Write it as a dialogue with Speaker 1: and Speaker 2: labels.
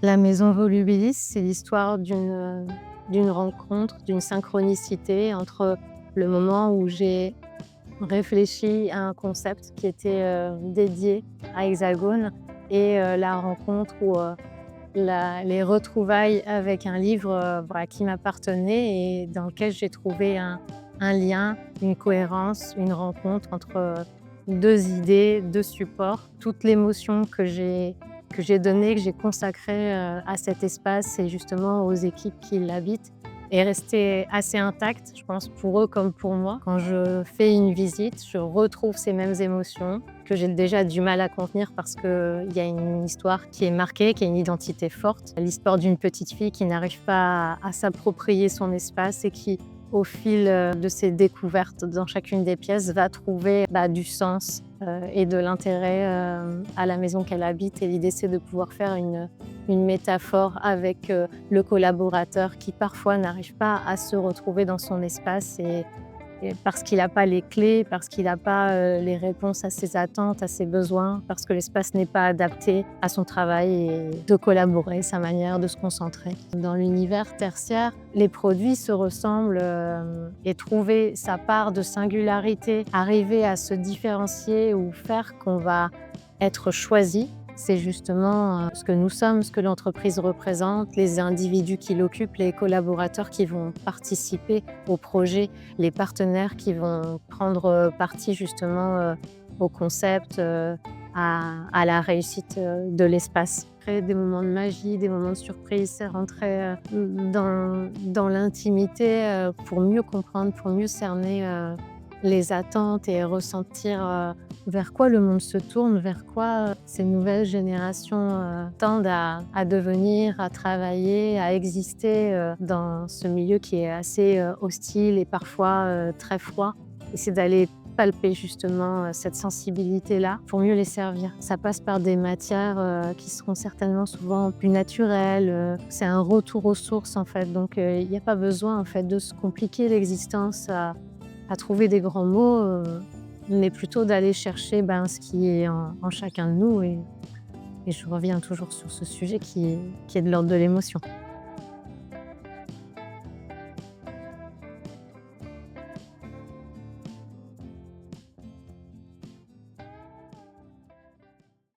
Speaker 1: La maison Volubilis, c'est l'histoire d'une rencontre, d'une synchronicité entre le moment où j'ai réfléchi à un concept qui était, dédié à Hexagone et la rencontre ou les retrouvailles avec un livre, voilà, qui m'appartenait et dans lequel j'ai trouvé un lien, une cohérence, une rencontre entre, 2 idées, 2 supports. Toute l'émotion que j'ai donnée, que j'ai consacrée, à cet espace et justement aux équipes qui l'habitent est restée assez intacte, je pense pour eux comme pour moi. Quand je fais une visite, je retrouve ces mêmes émotions que j'ai déjà du mal à contenir parce qu'il y a une histoire qui est marquée, qui a une identité forte. L'histoire d'une petite fille qui n'arrive pas à s'approprier son espace et qui, au fil, de ses découvertes dans chacune des pièces, va trouver, du sens, et de l'intérêt, à la maison qu'elle habite et l'idée, c'est de pouvoir faire une métaphore avec, le collaborateur qui parfois n'arrive pas à se retrouver dans son espace et parce qu'il n'a pas les clés, parce qu'il n'a pas, les réponses à ses attentes, à ses besoins, parce que l'espace n'est pas adapté à son travail et de collaborer, sa manière de se concentrer. Dans l'univers tertiaire, les produits se ressemblent, et trouver sa part de singularité, arriver à se différencier ou faire qu'on va être choisi, c'est justement, ce que nous sommes, ce que l'entreprise représente, les individus qui l'occupent, les collaborateurs qui vont participer au projet, les partenaires qui vont prendre, partie justement, au concept, à la réussite, de l'espace. Créer des moments de magie, des moments de surprise, c'est rentrer, dans l'intimité, pour mieux comprendre, pour mieux cerner, les attentes et ressentir, vers quoi le monde se tourne, vers quoi, ces nouvelles générations, tendent à devenir, à travailler, à exister, dans ce milieu qui est assez, hostile et parfois, très froid. Et c'est d'aller palper justement, cette sensibilité-là pour mieux les servir. Ça passe par des matières, qui seront certainement souvent plus naturelles, c'est un retour aux sources en fait, donc il y a pas besoin en fait de se compliquer l'existence à trouver des grands mots, mais plutôt d'aller chercher, ce qui est en chacun de nous et je reviens toujours sur ce sujet qui est de l'ordre de l'émotion.